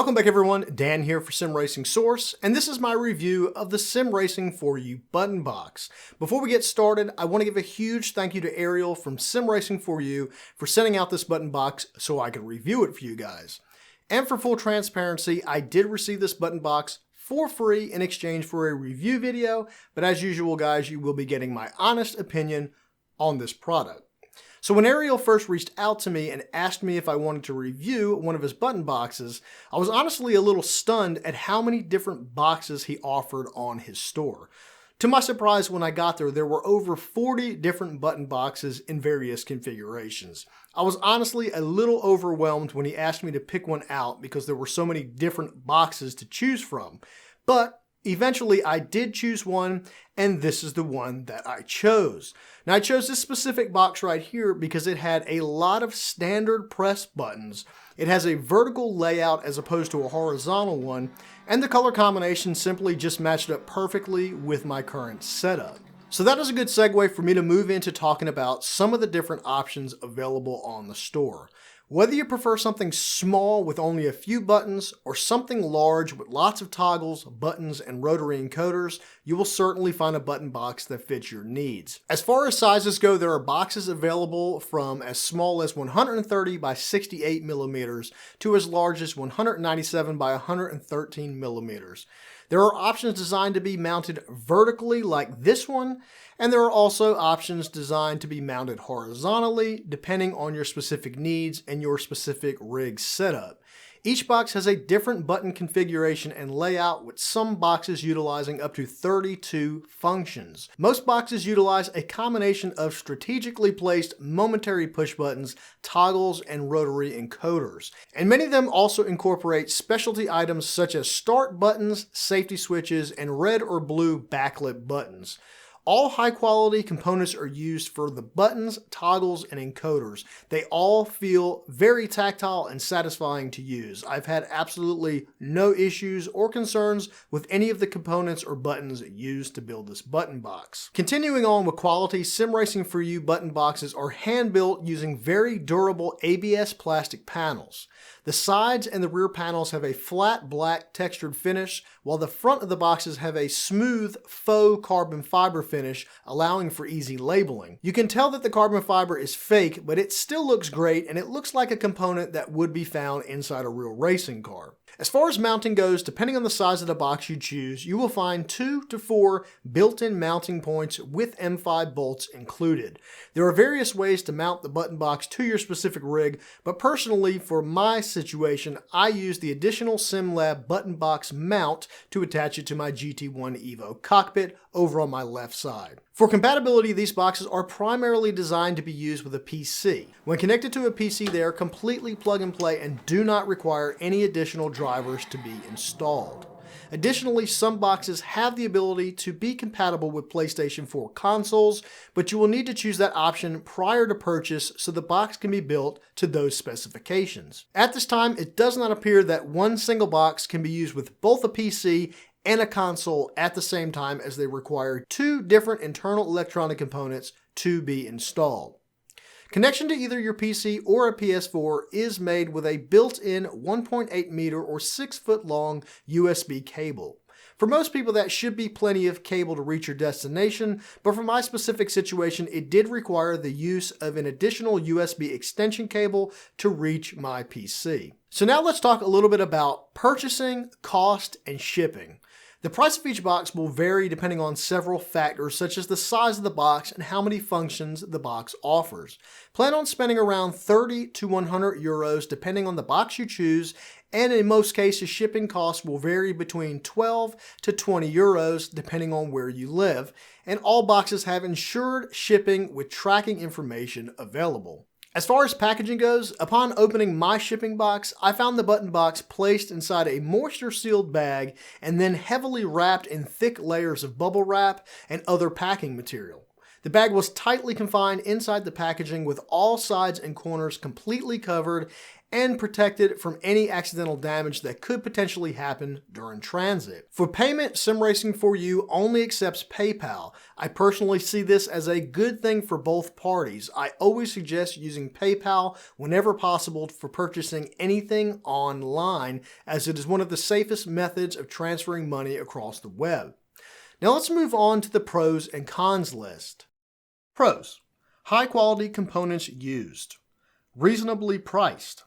Welcome back everyone, Dan here for Sim Racing Source, and this is my review of the SimRacing4U button box. Before we get started, I want to give a huge thank you to Ariel from SimRacing4U for sending out this button box so I could review it for you guys. And for full transparency, I did receive this button box for free in exchange for a review video, but as usual guys, you will be getting my honest opinion on this product. So when Ariel first reached out to me and asked me if I wanted to review one of his button boxes, I was honestly a little stunned at how many different boxes he offered on his store. To my surprise, when I got there were over 40 different button boxes in various configurations. I was honestly a little overwhelmed when he asked me to pick one out because there were so many different boxes to choose from. But eventually I did choose one, and this is the one that I chose. Now I chose this specific box right here because it had a lot of standard press buttons. It has a vertical layout as opposed to a horizontal one, and the color combination simply just matched up perfectly with my current setup. So that is a good segue for me to move into talking about some of the different options available on the store. Whether you prefer something small with only a few buttons or something large with lots of toggles, buttons, and rotary encoders, you will certainly find a button box that fits your needs. As far as sizes go, there are boxes available from as small as 130 by 68 millimeters to as large as 197 by 113 millimeters. There are options designed to be mounted vertically like this one, and there are also options designed to be mounted horizontally depending on your specific needs and your specific rig setup. Each box has a different button configuration and layout, with some boxes utilizing up to 32 functions. Most boxes utilize a combination of strategically placed momentary push buttons, toggles, and rotary encoders. And many of them also incorporate specialty items such as start buttons, safety switches, and red or blue backlit buttons. All high-quality components are used for the buttons, toggles, and encoders. They all feel very tactile and satisfying to use. I've had absolutely no issues or concerns with any of the components or buttons used to build this button box. Continuing on with quality, SimRacing4U button boxes are hand-built using very durable ABS plastic panels. The sides and the rear panels have a flat black textured finish, while the front of the boxes have a smooth faux carbon fiber finish, allowing for easy labeling. You can tell that the carbon fiber is fake, but it still looks great, and it looks like a component that would be found inside a real racing car. As far as mounting goes, depending on the size of the box you choose, you will find 2 to 4 built-in mounting points with M5 bolts included. There are various ways to mount the button box to your specific rig, but personally, for my situation, I use the additional SimLab button box mount to attach it to my GT1 Evo cockpit over on my left side. For compatibility, these boxes are primarily designed to be used with a PC. When connected to a PC, they are completely plug and play and do not require any additional drivers to be installed. Additionally, some boxes have the ability to be compatible with PlayStation 4 consoles, but you will need to choose that option prior to purchase so the box can be built to those specifications. At this time, it does not appear that one single box can be used with both a PC and a console at the same time, as they require 2 different internal electronic components to be installed. Connection to either your PC or a PS4 is made with a built-in 1.8 meter or 6 foot long USB cable. For most people, that should be plenty of cable to reach your destination, but for my specific situation, it did require the use of an additional USB extension cable to reach my PC. So now let's talk a little bit about purchasing, cost, and shipping. The price of each box will vary depending on several factors, such as the size of the box and how many functions the box offers. Plan on spending around 30 to 100 euros depending on the box you choose, and in most cases shipping costs will vary between 12 to 20 euros depending on where you live, and all boxes have insured shipping with tracking information available. As far as packaging goes, upon opening my shipping box, I found the button box placed inside a moisture-sealed bag and then heavily wrapped in thick layers of bubble wrap and other packing material. The bag was tightly confined inside the packaging with all sides and corners completely covered and protected from any accidental damage that could potentially happen during transit. For payment, SimRacing4U only accepts PayPal. I personally see this as a good thing for both parties. I always suggest using PayPal whenever possible for purchasing anything online, as it is one of the safest methods of transferring money across the web. Now let's move on to the pros and cons list. Pros: high quality components used, reasonably priced,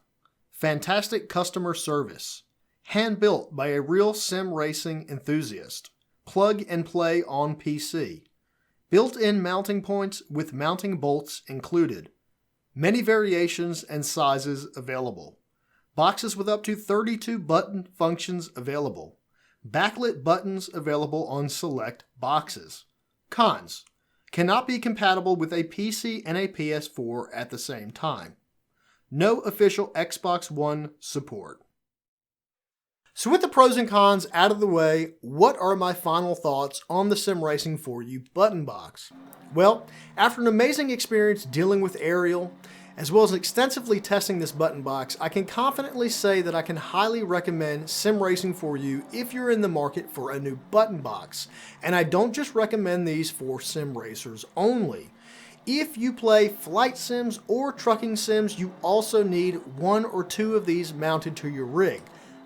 fantastic customer service, hand-built by a real sim racing enthusiast, plug and play on PC, built-in mounting points with mounting bolts included, many variations and sizes available, boxes with up to 32 button functions available, backlit buttons available on select boxes. Cons: cannot be compatible with a PC and a PS4 at the same time. No official Xbox One support. So with the pros and cons out of the way, what are my final thoughts on the SimRacing4U button box? Well, after an amazing experience dealing with Ariel, as well as extensively testing this button box, I can confidently say that I can highly recommend SimRacing4U if you're in the market for a new button box. And I don't just recommend these for sim racers only. If you play flight sims or trucking sims, you also need one or two of these mounted to your rig.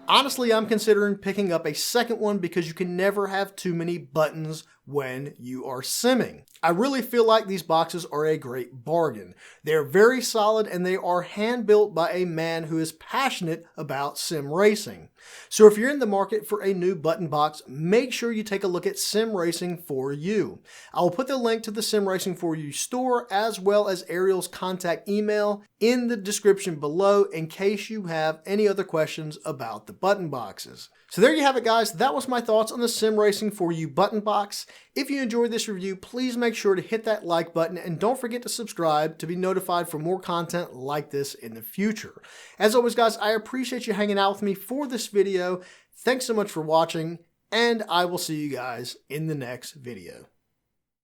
Honestly, I'm considering picking up a second one because you can never have too many buttons when you are simming. I really feel like these boxes are a great bargain. They're very solid and they are hand built by a man who is passionate about sim racing. So if you're in the market for a new button box, make sure you take a look at SimRacing4U. I will put the link to the SimRacing4U store as well as Ariel's contact email in the description below in case you have any other questions about the button boxes. So there you have it, guys. That was my thoughts on the SimRacing4U button box. If you enjoyed this review, please make sure to hit that like button and don't forget to subscribe to be notified for more content like this in the future. As always, guys, I appreciate you hanging out with me for this video. Thanks so much for watching, and I will see you guys in the next video.